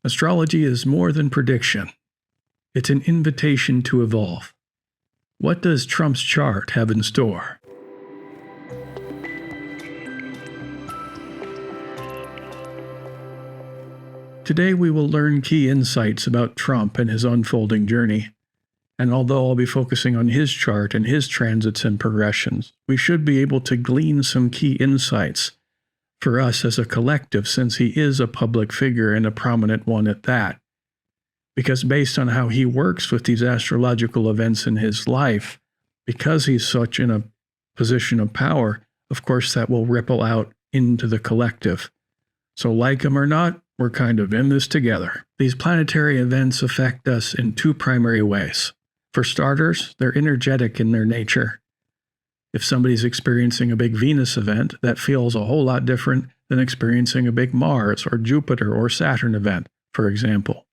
Astrology is more than prediction. It's an invitation to evolve. What does Trump's chart have in store? Today we will learn key insights about Trump and his unfolding journey. And although I'll be focusing on his chart and his transits and progressions, we should be able to glean some key insights for us as a collective, since he is a public figure and a prominent one at that. Because based on how he works with these astrological events in his life, because he's such in a position of power, of course that will ripple out into the collective. So like him or not, we're kind of in this together. These planetary events affect us in two primary ways. For starters, they're energetic in their nature. If somebody's experiencing a big Venus event, that feels a whole lot different than experiencing a big Mars or Jupiter or Saturn event, for example.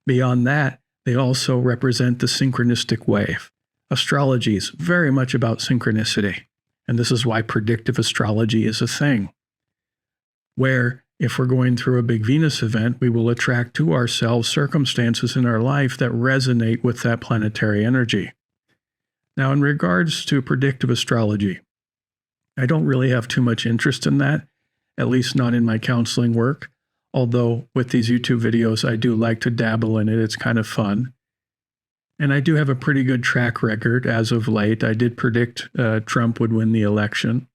Beyond that, they also represent the synchronistic wave. Astrology is very much about synchronicity, and this is why predictive astrology is a thing, where if we're going through a big Venus event, we will attract to ourselves circumstances in our life that resonate with that planetary energy. Now, in regards to predictive astrology, I don't really have too much interest in that, at least not in my counseling work, although with these YouTube videos, I do like to dabble in it. It's kind of fun. And I do have a pretty good track record as of late. I did predict Trump would win the election.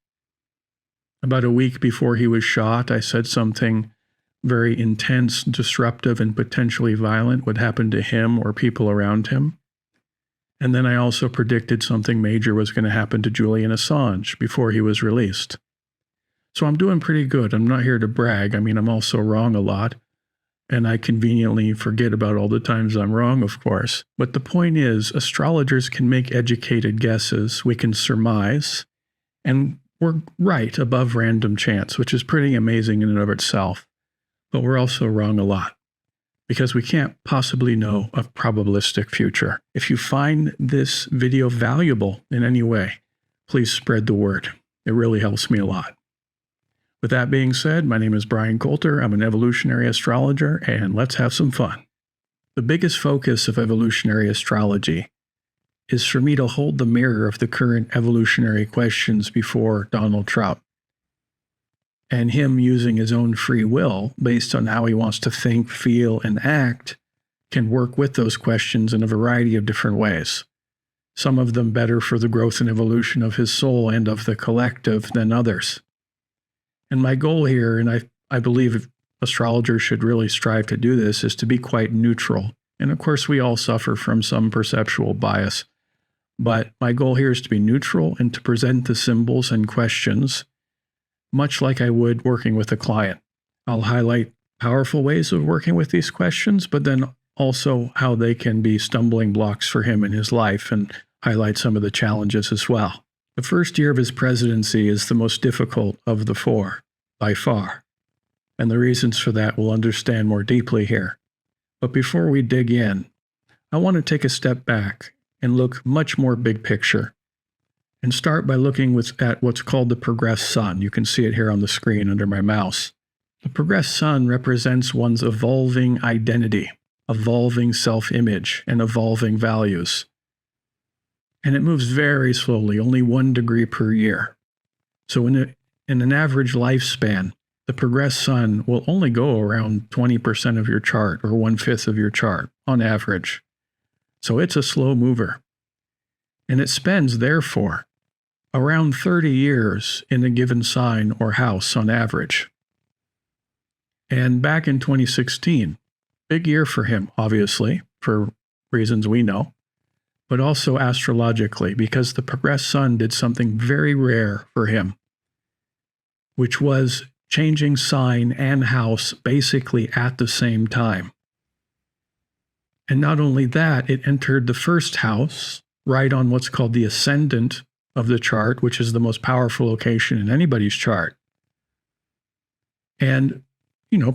About a week before he was shot, I said something very intense, disruptive, and potentially violent would happen to him or people around him. And then I also predicted something major was going to happen to Julian Assange before he was released. So I'm doing pretty good. I'm not here to brag. I mean, I'm also wrong a lot. And I conveniently forget about all the times I'm wrong, of course. But the point is, astrologers can make educated guesses. We can surmise. And we're right above random chance, which is pretty amazing in and of itself. But we're also wrong a lot, because we can't possibly know a probabilistic future. If you find this video valuable in any way, please spread the word. It really helps me a lot. With that being said, my name is Bryan Colter. I'm an evolutionary astrologer, and let's have some fun. The biggest focus of evolutionary astrology is for me to hold the mirror of the current evolutionary questions before Donald Trump, and him using his own free will based on how he wants to think, feel, and act can work with those questions in a variety of different ways. Some of them better for the growth and evolution of his soul and of the collective than others. And my goal here, and I believe astrologers should really strive to do this, is to be quite neutral. And of course, we all suffer from some perceptual bias. But my goal here is to be neutral and to present the symbols and questions much like I would working with a client. I'll highlight powerful ways of working with these questions, but then also how they can be stumbling blocks for him in his life, and highlight some of the challenges as well. The first year of his presidency is the most difficult of the four, by far. And the reasons for that we'll understand more deeply here. But before we dig in, I want to take a step back and look much more big picture, and start by looking at what's called the progressed sun. You can see it here on the screen under my mouse. The progressed sun represents one's evolving identity, evolving self-image, and evolving values. And it moves very slowly, only 1 degree per year. So in an average lifespan, the progressed sun will only go around 20% of your chart, or 1/5 of your chart, on average. So it's a slow mover. And it spends, therefore, around 30 years in a given sign or house on average. And back in 2016, big year for him, obviously, for reasons we know, but also astrologically, because the progressed sun did something very rare for him, which was changing sign and house basically at the same time. And not only that, it entered the first house right on what's called the ascendant of the chart, which is the most powerful location in anybody's chart. And,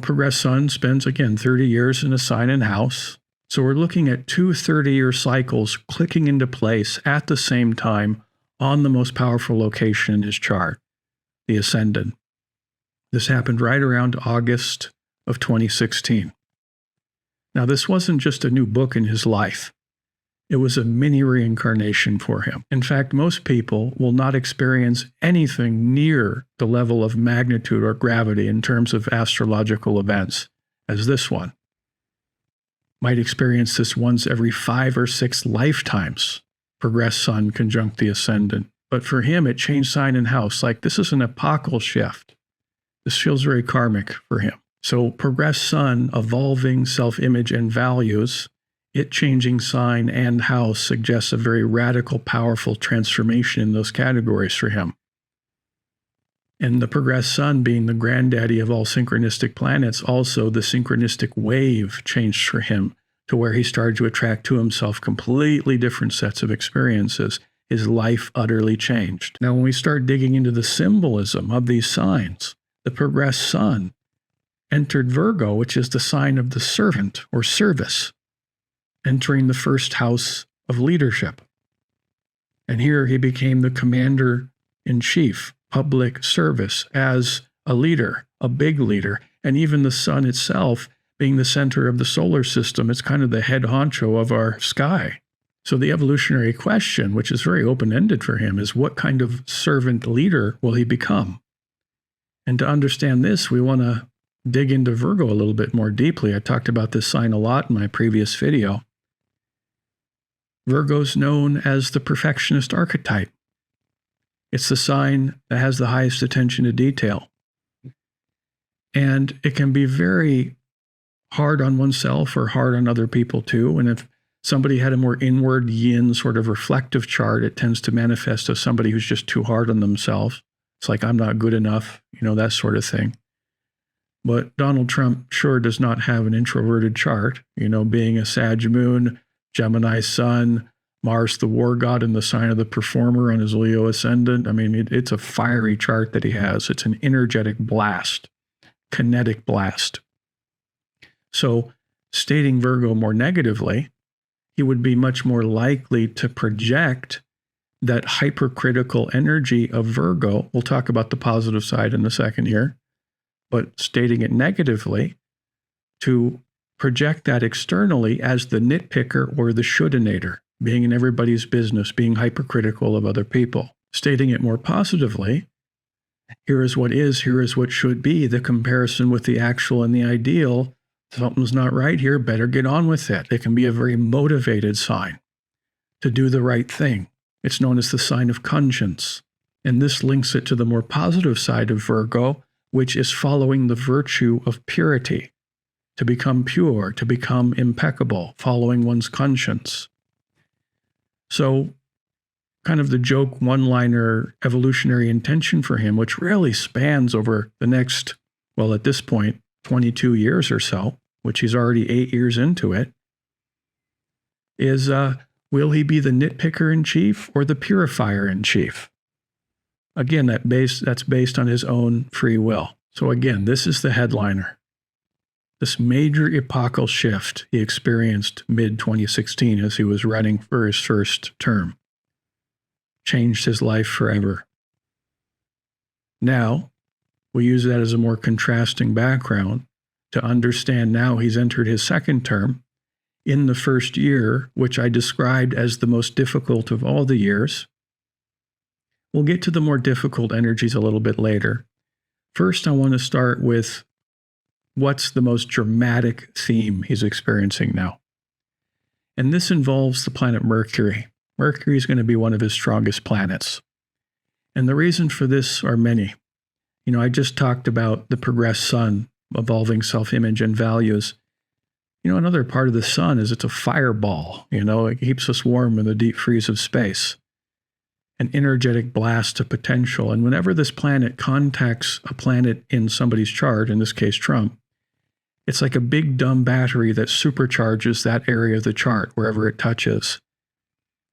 progressed sun spends, again, 30 years in a sign and house. So we're looking at 2 30-year cycles clicking into place at the same time on the most powerful location in his chart, the ascendant. This happened right around August of 2016. Now, this wasn't just a new book in his life. It was a mini reincarnation for him. In fact, most people will not experience anything near the level of magnitude or gravity in terms of astrological events as this one. Might experience this once every 5 or 6 lifetimes, progressed sun conjunct the ascendant. But for him, it changed sign and house. Like, this is an epochal shift. This feels very karmic for him. So progressed sun, evolving self-image and values, it changing sign and house suggests a very radical, powerful transformation in those categories for him. And the progressed sun being the granddaddy of all synchronistic planets, also the synchronistic wave changed for him to where he started to attract to himself completely different sets of experiences. His life utterly changed. Now, when we start digging into the symbolism of these signs, the progressed sun entered Virgo, which is the sign of the servant or service, entering the first house of leadership. And here he became the commander-in-chief, public service, as a leader, a big leader. And even the sun itself, being the center of the solar system, it's kind of the head honcho of our sky. So the evolutionary question, which is very open-ended for him, is what kind of servant leader will he become? And to understand this, we want to dig into Virgo a little bit more deeply. I talked about this sign a lot in my previous video. Virgo's known as the perfectionist archetype. It's the sign that has the highest attention to detail. And it can be very hard on oneself or hard on other people too. And if somebody had a more inward yin sort of reflective chart, it tends to manifest as somebody who's just too hard on themselves. It's like, I'm not good enough, that sort of thing. But Donald Trump sure does not have an introverted chart, being a Sag moon, Gemini sun, Mars the war god in the sign of the performer on his Leo ascendant. I mean, it's a fiery chart that he has. It's an energetic blast, kinetic blast. So stating Virgo more negatively, he would be much more likely to project that hypercritical energy of Virgo. We'll talk about the positive side in a second here, but stating it negatively, to project that externally as the nitpicker or the shouldinator, being in everybody's business, being hypercritical of other people. Stating it more positively, here is what is, here is what should be, the comparison with the actual and the ideal. Something's not right here, better get on with it. It can be a very motivated sign to do the right thing. It's known as the sign of conscience. And this links it to the more positive side of Virgo, which is following the virtue of purity, to become pure, to become impeccable, following one's conscience. So kind of the joke one-liner evolutionary intention for him, which really spans over the next, well, at this point, 22 years or so, which he's already 8 years into it, is will he be the nitpicker in chief or the purifier in chief? Again, that's based on his own free will. So again, this is the headliner. This major epochal shift he experienced mid-2016 as he was running for his first term. Changed his life forever. Now, we use that as a more contrasting background to understand now he's entered his second term in the first year, which I described as the most difficult of all the years. We'll get to the more difficult energies a little bit later. First, I want to start with what's the most dramatic theme he's experiencing now. And this involves the planet Mercury. Mercury is going to be one of his strongest planets. And the reason for this are many. I just talked about the progressed sun, evolving self-image and values. Another part of the sun is it's a fireball. It keeps us warm in the deep freeze of space. An energetic blast of potential. And whenever this planet contacts a planet in somebody's chart, in this case Trump, it's like a big dumb battery that supercharges that area of the chart wherever it touches.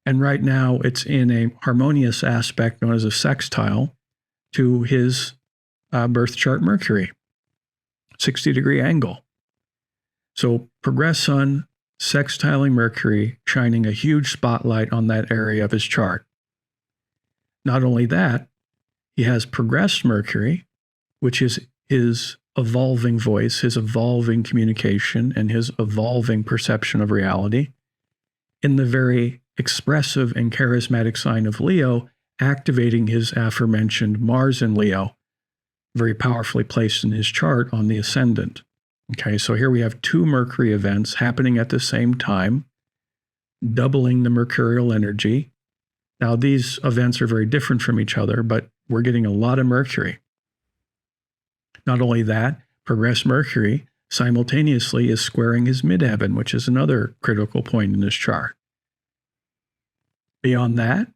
And right now it's in a harmonious aspect known as a sextile to his birth chart Mercury, 60-degree angle. So progressed sun, sextiling Mercury, shining a huge spotlight on that area of his chart. Not only that, he has progressed Mercury, which is his evolving voice, his evolving communication, and his evolving perception of reality, in the very expressive and charismatic sign of Leo, activating his aforementioned Mars in Leo, very powerfully placed in his chart on the ascendant. Okay, so here we have two Mercury events happening at the same time, doubling the mercurial energy. Now, these events are very different from each other, but we're getting a lot of Mercury. Not only that, progressed Mercury simultaneously is squaring his midheaven, which is another critical point in his chart. Beyond that,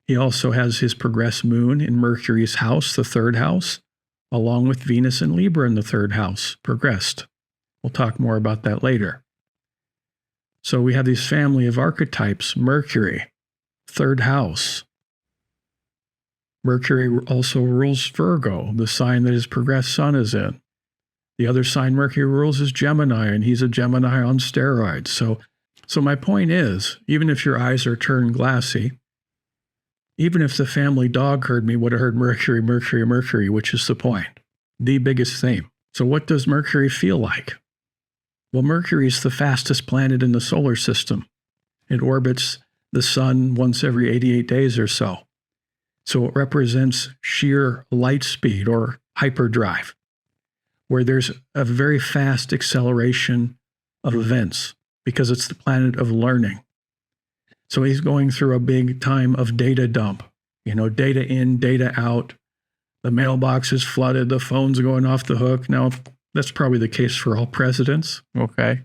he also has his progressed moon in Mercury's house, the third house, along with Venus and Libra in the third house, progressed. We'll talk more about that later. So we have these family of archetypes, Mercury, third house. Mercury also rules Virgo, the sign that his progressed sun is in. The other sign Mercury rules is Gemini, and he's a Gemini on steroids. So my point is, even if your eyes are turned glassy, even if the family dog heard me would have heard Mercury, Mercury, Mercury, which is the point, the biggest theme. So what does Mercury feel like? Well, Mercury is the fastest planet in the solar system. It orbits the sun once every 88 days or so. So it represents sheer light speed or hyperdrive, where there's a very fast acceleration of events because it's the planet of learning. So he's going through a big time of data dump, data in, data out. The mailbox is flooded, the phone's going off the hook. Now, that's probably the case for all presidents, okay?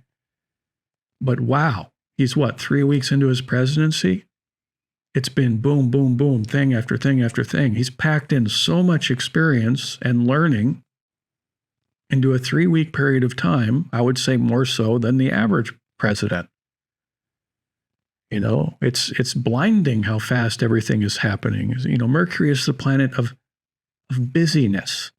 But wow, he's 3 weeks into his presidency? It's been boom, boom, boom, thing after thing after thing. He's packed in so much experience and learning into a 3-week period of time, I would say more so than the average president. It's blinding how fast everything is happening. Mercury is the planet of busyness.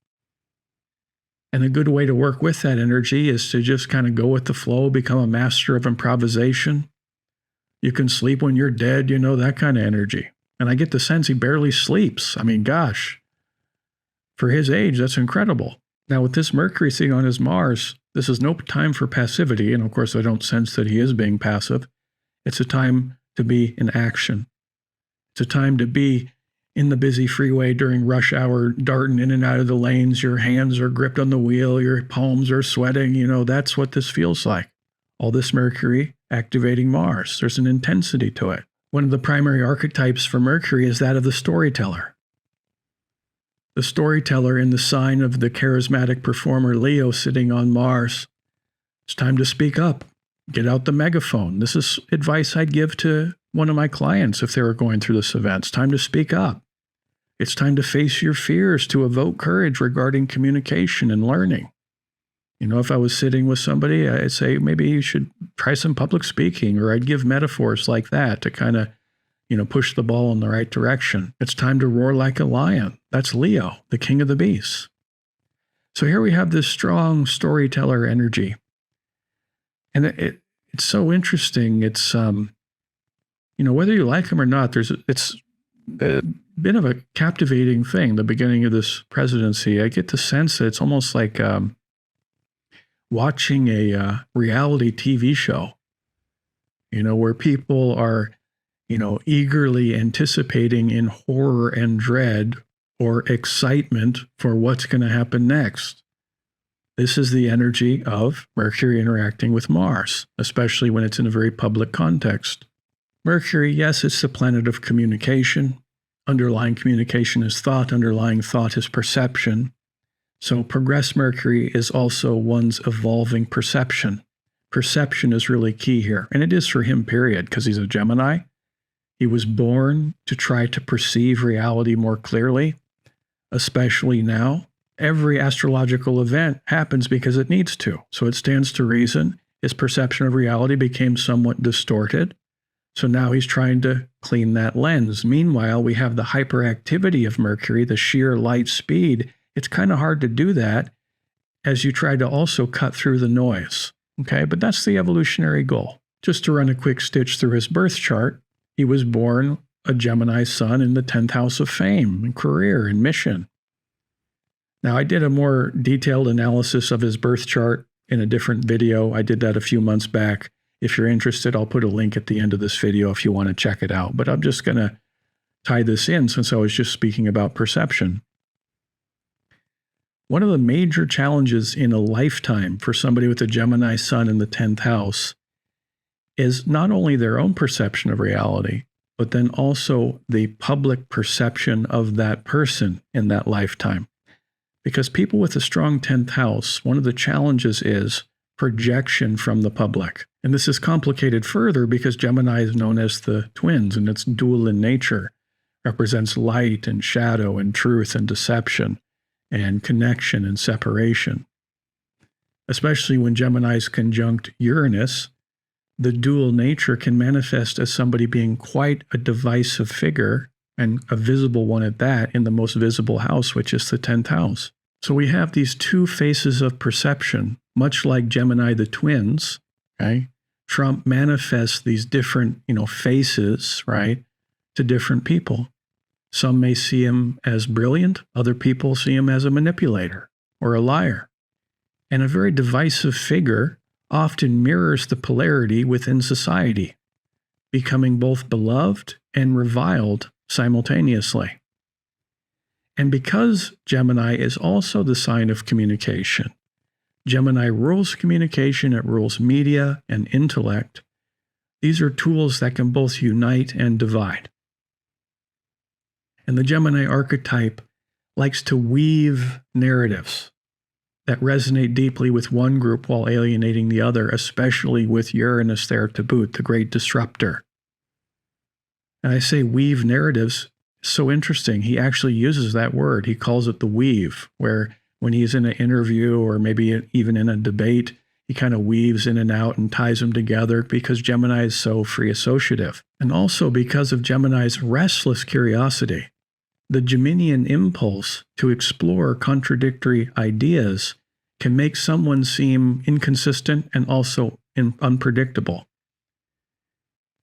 And a good way to work with that energy is to just kind of go with the flow, become a master of improvisation. You can sleep when you're dead, that kind of energy. And I get the sense he barely sleeps. I mean, gosh, for his age, that's incredible. Now, with this Mercury thing on his Mars, this is no time for passivity. And of course, I don't sense that he is being passive. It's a time to be in action. It's a time to be in the busy freeway during rush hour, darting in and out of the lanes. Your hands are gripped on the wheel. Your palms are sweating. That's what this feels like. All this Mercury activating Mars. There's an intensity to it. One of the primary archetypes for Mercury is that of the storyteller. The storyteller in the sign of the charismatic performer Leo sitting on Mars. It's time to speak up. Get out the megaphone. This is advice I'd give to one of my clients if they were going through this event. It's time to speak up. It's time to face your fears, to evoke courage regarding communication and learning. If I was sitting with somebody, I'd say maybe you should try some public speaking, or I'd give metaphors like that to kind of, push the ball in the right direction. It's time to roar like a lion. That's Leo, the king of the beasts. So here we have this strong storyteller energy. And it's so interesting. It's, whether you like him or not, it's a bit of a captivating thing, the beginning of this presidency. I get the sense that it's almost like watching a reality TV show, where people are, eagerly anticipating in horror and dread or excitement for what's going to happen next. This is the energy of Mercury interacting with Mars, especially when it's in a very public context. Mercury, yes, it's the planet of communication. Underlying communication is thought. Underlying thought is perception. So progressed Mercury is also one's evolving perception. Perception is really key here. And it is for him, period, because he's a Gemini. He was born to try to perceive reality more clearly, especially now. Every astrological event happens because it needs to. So it stands to reason his perception of reality became somewhat distorted. So now he's trying to clean that lens. Meanwhile, we have the hyperactivity of Mercury, the sheer light speed. It's kind of hard to do that as you try to also cut through the noise. Okay, but that's the evolutionary goal. Just to run a quick stitch through his birth chart, he was born a Gemini sun in the 10th house of fame and career and mission. Now, I did a more detailed analysis of his birth chart in a different video. I did that a few months back. If you're interested, I'll put a link at the end of this video if you want to check it out. But I'm just going to tie this in since I was just speaking about perception. One of the major challenges in a lifetime for somebody with a Gemini sun in the 10th house is not only their own perception of reality, but then also the public perception of that person in that lifetime. Because people with a strong 10th house, one of the challenges is projection from the public. And this is complicated further because Gemini is known as the twins, and it's dual in nature, represents light and shadow and truth and deception and connection and separation. Especially when Gemini is conjunct Uranus, the dual nature can manifest as somebody being quite a divisive figure, and a visible one at that, in the most visible house, which is the 10th house. So we have these two faces of perception, much like Gemini the twins, okay? Trump manifests these different, faces, right, to different people. Some may see him as brilliant, other people see him as a manipulator or a liar. And a very divisive figure often mirrors the polarity within society, becoming both beloved and reviled simultaneously. And because Gemini is also the sign of communication, Gemini rules communication, it rules media and intellect. These are tools that can both unite and divide. And the Gemini archetype likes to weave narratives that resonate deeply with one group while alienating the other, especially with Uranus there to boot, the great disruptor. And I say weave narratives, so interesting. He actually uses that word. He calls it the weave, where when he's in an interview or maybe even in a debate, he kind of weaves in and out and ties them together because Gemini is so free associative. And also because of Gemini's restless curiosity. The Geminian impulse to explore contradictory ideas can make someone seem inconsistent and also unpredictable.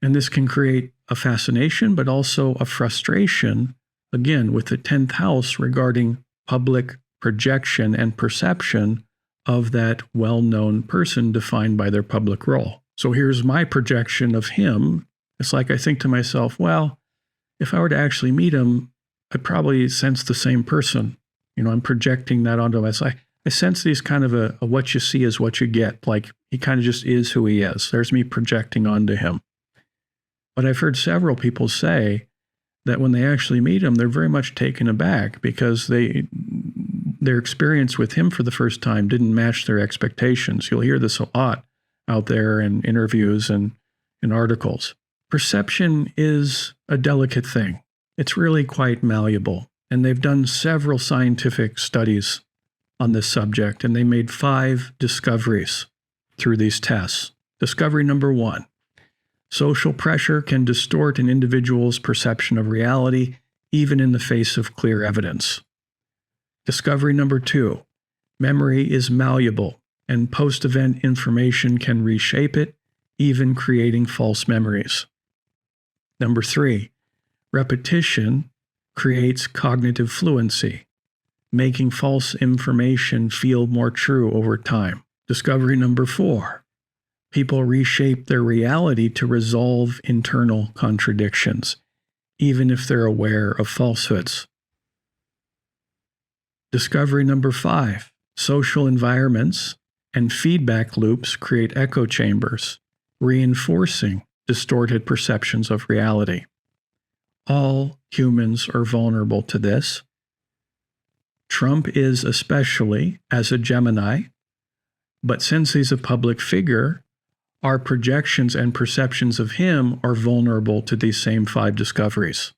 And this can create a fascination, but also a frustration, again, with the 10th house regarding public projection and perception of that well-known person defined by their public role. So here's my projection of him. It's like I think to myself, well, if I were to actually meet him, I'd probably sense the same person. I'm projecting that onto myself. I sense these kind of a what you see is what you get. Like he kind of just is who he is. There's me projecting onto him. But I've heard several people say that when they actually meet him, they're very much taken aback because their experience with him for the first time didn't match their expectations. You'll hear this a lot out there in interviews and in articles. Perception is a delicate thing. It's really quite malleable. And they've done several scientific studies on this subject, and they made 5 discoveries through these tests. Discovery number 1. Social pressure can distort an individual's perception of reality, even in the face of clear evidence. Discovery number 2. Memory is malleable, and post-event information can reshape it, even creating false memories. Number 3. Repetition creates cognitive fluency, making false information feel more true over time. Discovery number 4. People reshape their reality to resolve internal contradictions, even if they're aware of falsehoods. Discovery number 5. Social environments and feedback loops create echo chambers, reinforcing distorted perceptions of reality. All humans are vulnerable to this. Trump is especially as a Gemini, but since he's a public figure, our projections and perceptions of him are vulnerable to these same 5 discoveries.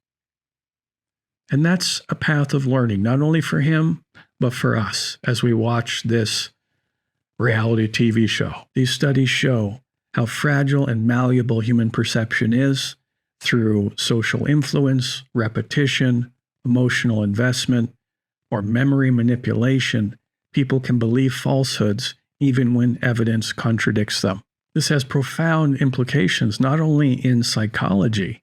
And that's a path of learning, not only for him, but for us as we watch this reality TV show. These studies show how fragile and malleable human perception is through social influence, repetition, emotional investment, or memory manipulation. People can believe falsehoods even when evidence contradicts them. This has profound implications not only in psychology,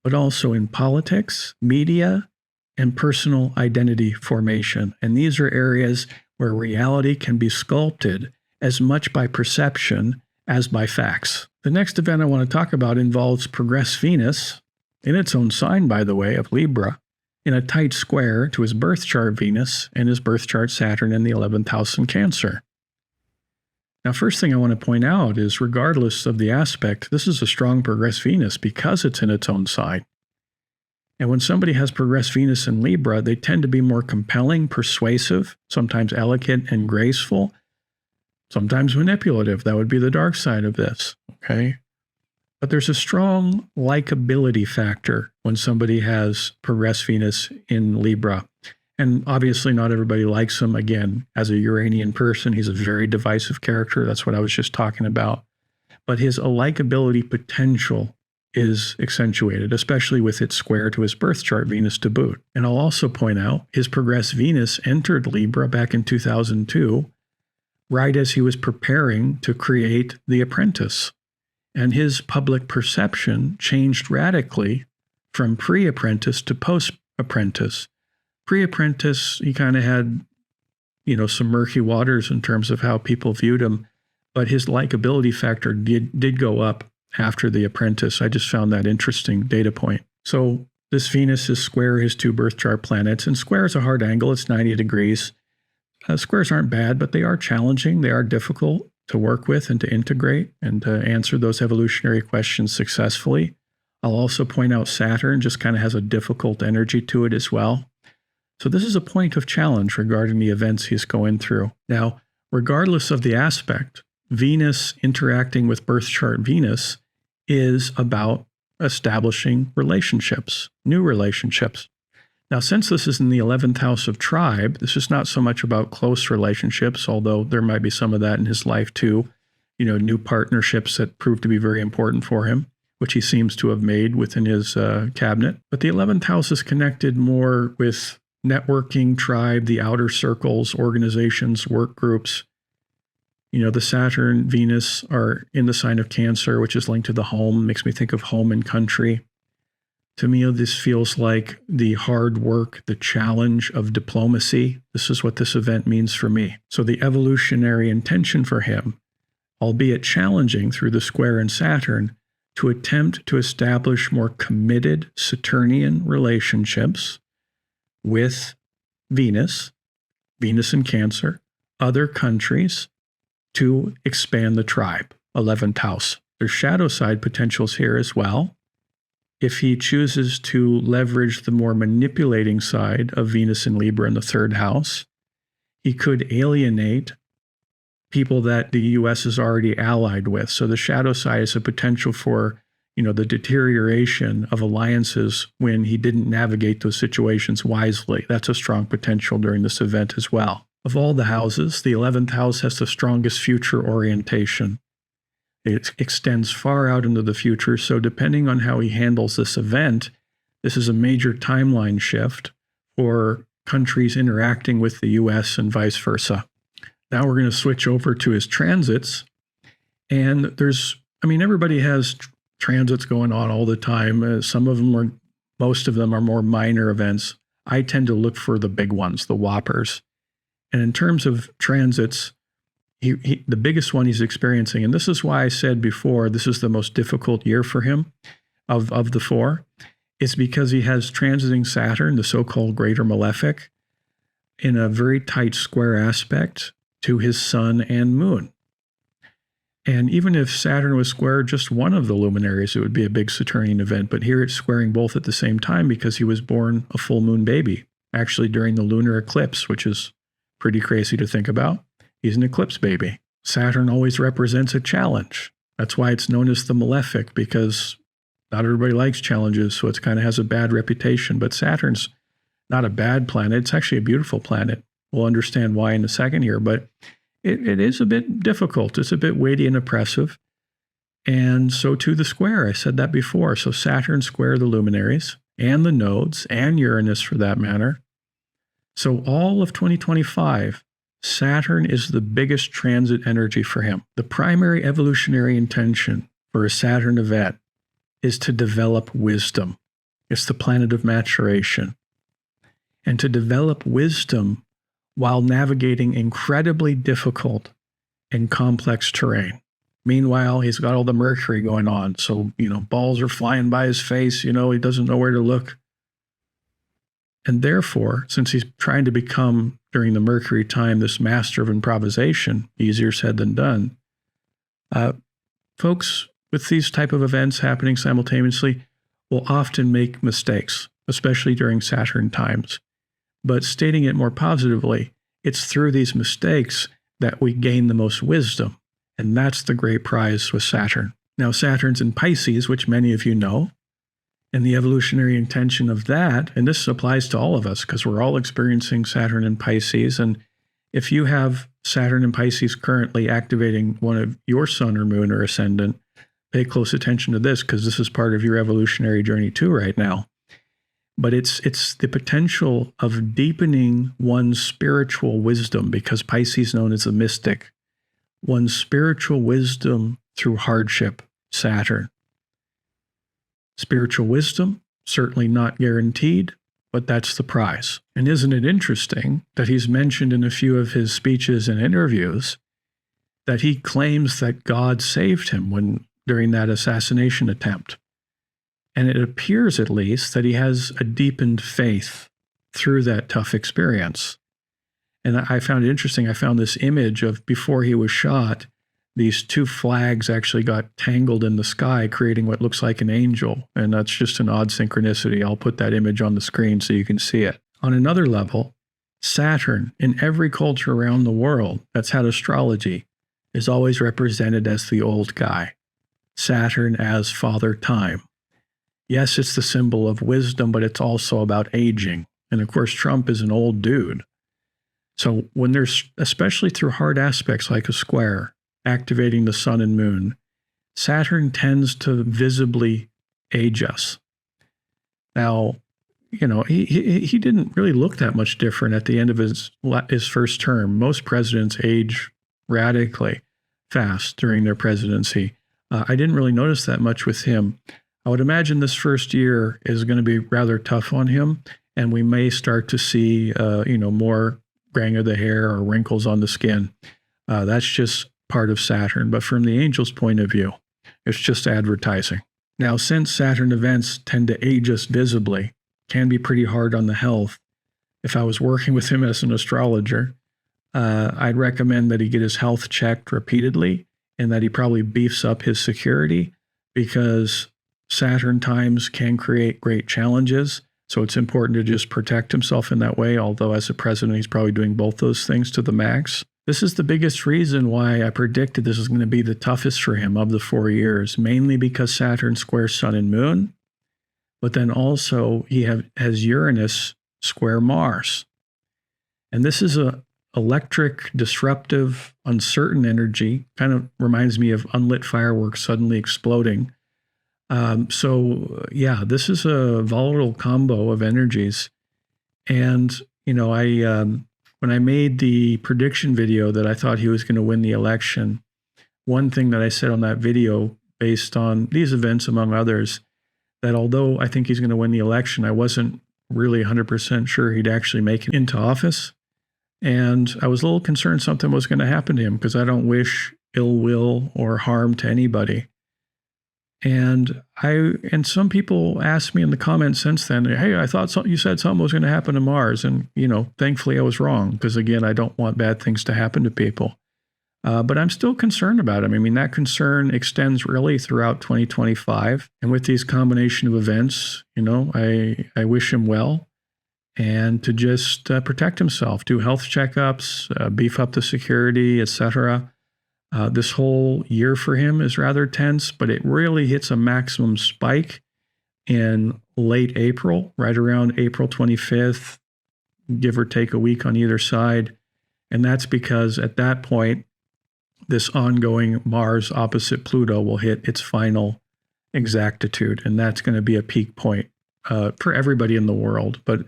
but also in politics, media, and personal identity formation. And these are areas where reality can be sculpted as much by perception as by facts. The next event I want to talk about involves progressed Venus, in its own sign, by the way, of Libra, in a tight square to his birth chart Venus and his birth chart Saturn in the 11th house in Cancer. Now, first thing I want to point out is, regardless of the aspect, this is a strong progressed Venus because it's in its own sign. And when somebody has progressed Venus in Libra, they tend to be more compelling, persuasive, sometimes elegant and graceful, sometimes manipulative. That would be the dark side of this, okay? But there's a strong likability factor when somebody has progressed Venus in Libra. And obviously not everybody likes him. Again, as a Uranian person, he's a very divisive character. That's what I was just talking about. But his likability potential is accentuated, especially with its square to his birth chart Venus to boot. And I'll also point out his progressed Venus entered Libra back in 2002, right as he was preparing to create The Apprentice. And his public perception changed radically from pre-apprentice to post-apprentice. Pre-apprentice, he kind of had, some murky waters in terms of how people viewed him, but his likability factor did go up after The Apprentice. I just found that interesting data point. So this Venus is square his two birth chart planets, and square is a hard angle. It's 90 degrees. Squares aren't bad, but they are challenging. They are difficult to work with and to integrate and to answer those evolutionary questions successfully. I'll also point out Saturn just kind of has a difficult energy to it as well. So this is a point of challenge regarding the events he's going through. Now, regardless of the aspect, Venus interacting with birth chart Venus is about establishing relationships, new relationships. Now, since this is in the 11th house of tribe, this is not so much about close relationships, although there might be some of that in his life too. New partnerships that prove to be very important for him, which he seems to have made within his cabinet. But the 11th house is connected more with networking, tribe, the outer circles, organizations, work groups. The Saturn, Venus are in the sign of Cancer, which is linked to the home, makes me think of home and country. To me, this feels like the hard work, the challenge of diplomacy. This is what this event means for me. So the evolutionary intention for him, albeit challenging through the square in Saturn, to attempt to establish more committed Saturnian relationships with Venus in Cancer, other countries, to expand the tribe, 11th house. There's shadow side potentials here as well. If he chooses to leverage the more manipulating side of Venus in Libra in the 3rd house, he could alienate people that the U.S. is already allied with. So the shadow side is a potential for, the deterioration of alliances when he didn't navigate those situations wisely. That's a strong potential during this event as well. Of all the houses, the 11th house has the strongest future orientation. It extends far out into the future, so depending on how he handles this event, this is a major timeline shift for countries interacting with the U.S. and vice versa. Now we're going to switch over to his transits, and everybody has transits going on all the time. Most of them are more minor events. I tend to look for the big ones, the whoppers. And in terms of transits, the biggest one he's experiencing, and this is why I said before, this is the most difficult year for him of the 4, is because he has transiting Saturn, the so-called greater malefic, in a very tight square aspect to his sun and moon. And even if Saturn was square just one of the luminaries, it would be a big Saturnian event. But here it's squaring both at the same time because he was born a full moon baby, actually during the lunar eclipse, which is pretty crazy to think about. He's an eclipse baby. Saturn always represents a challenge. That's why it's known as the malefic, because not everybody likes challenges, so it kind of has a bad reputation. But Saturn's not a bad planet. It's actually a beautiful planet. We'll understand why in a second here, but it is a bit difficult. It's a bit weighty and oppressive. And so too the square. I said that before. So Saturn square the luminaries and the nodes and Uranus for that matter. So all of 2025, Saturn is the biggest transit energy for him. The primary evolutionary intention for a Saturn event is to develop wisdom. It's the planet of maturation. and to develop wisdom while navigating incredibly difficult and complex terrain. Meanwhile, he's got all the Mercury going on. So, balls are flying by his face. He doesn't know where to look. And therefore, since he's trying to become, during the Mercury time, this master of improvisation, easier said than done, folks with these type of events happening simultaneously will often make mistakes, especially during Saturn times. But stating it more positively, it's through these mistakes that we gain the most wisdom. And that's the great prize with Saturn. Now, Saturn's in Pisces, which many of you know. And the evolutionary intention of that, and this applies to all of us because we're all experiencing Saturn in Pisces. And if you have Saturn in Pisces currently activating one of your sun or moon or ascendant, pay close attention to this because this is part of your evolutionary journey too right now. But it's the potential of deepening one's spiritual wisdom, because Pisces is known as the mystic. One's spiritual wisdom through hardship, Saturn. Spiritual wisdom, certainly not guaranteed, but that's the prize. And isn't it interesting that he's mentioned in a few of his speeches and interviews that he claims that God saved him during that assassination attempt. And it appears, at least, that he has a deepened faith through that tough experience. And I found it interesting. I found this image of before he was shot, these two flags actually got tangled in the sky, creating what looks like an angel. And that's just an odd synchronicity. I'll put that image on the screen so you can see it. On another level, Saturn, in every culture around the world that's had astrology, is always represented as the old guy. Saturn as Father Time. Yes, it's the symbol of wisdom, but it's also about aging. And of course, Trump is an old dude. So when there's, especially through hard aspects like a square, activating the sun and moon, Saturn tends to visibly age us. Now, he didn't really look that much different at the end of his first term. Most presidents age radically fast during their presidency. I didn't really notice that much with him. I would imagine this first year is going to be rather tough on him, and we may start to see, more graying of the hair or wrinkles on the skin. That's just part of Saturn. But from the angel's point of view, it's just advertising. Now, since Saturn events tend to age us visibly, can be pretty hard on the health. If I was working with him as an astrologer, I'd recommend that he get his health checked repeatedly and that he probably beefs up his security, because Saturn times can create great challenges. So it's important to just protect himself in that way, although as a president, he's probably doing both those things to the max. This is the biggest reason why I predicted this is going to be the toughest for him of the 4 years, mainly because Saturn squares Sun and Moon, but then also he has Uranus square Mars. And this is a electric, disruptive, uncertain energy, kind of reminds me of unlit fireworks suddenly exploding. This is a volatile combo of energies. And, when I made the prediction video that I thought he was going to win the election, one thing that I said on that video, based on these events, among others, that although I think he's going to win the election, I wasn't really 100% sure he'd actually make it into office. And I was a little concerned something was going to happen to him, because I don't wish ill will or harm to anybody. And some people asked me in the comments since then, hey, I thought you said something was going to happen to Mars. And, thankfully I was wrong, because again, I don't want bad things to happen to people. But I'm still concerned about him. I mean, that concern extends really throughout 2025. And with these combination of events, I wish him well, and to just protect himself, do health checkups, beef up the security, etc. This whole year for him is rather tense, but it really hits a maximum spike in late April, right around April 25th, give or take a week on either side. And that's because at that point, this ongoing Mars opposite Pluto will hit its final exactitude. And that's going to be a peak point for everybody in the world. But,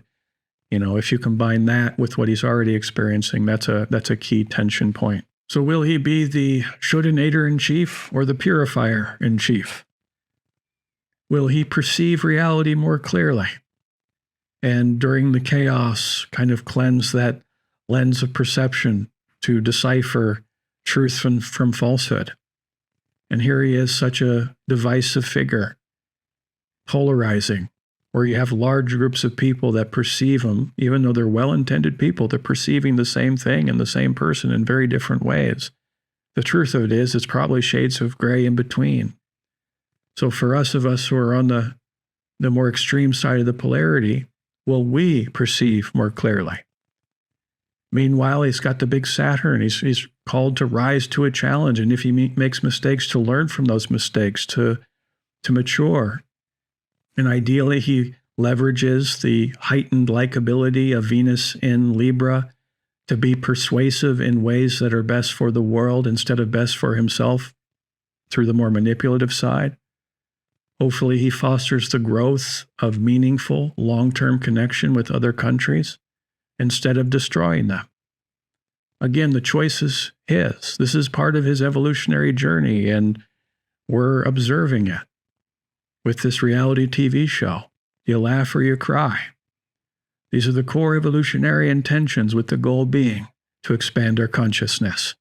if you combine that with what he's already experiencing, that's a key tension point. So will he be the Shodinator-in-Chief or the Purifier-in-Chief? Will he perceive reality more clearly? and during the chaos kind of cleanse that lens of perception to decipher truth from falsehood. And here he is, such a divisive figure, polarizing, where you have large groups of people that perceive him, even though they're well-intended people, they're perceiving the same thing and the same person in very different ways. The truth of it is, it's probably shades of gray in between. So for us who are on the more extreme side of the polarity, will we perceive more clearly? Meanwhile, he's got the big Saturn. He's called to rise to a challenge, and if he makes mistakes, to learn from those mistakes, to mature. And ideally, he leverages the heightened likability of Venus in Libra to be persuasive in ways that are best for the world instead of best for himself through the more manipulative side. Hopefully, he fosters the growth of meaningful, long-term connection with other countries instead of destroying them. Again, the choice is his. This is part of his evolutionary journey, and we're observing it with this reality TV show. You laugh or you cry. These are the core evolutionary intentions, with the goal being to expand our consciousness.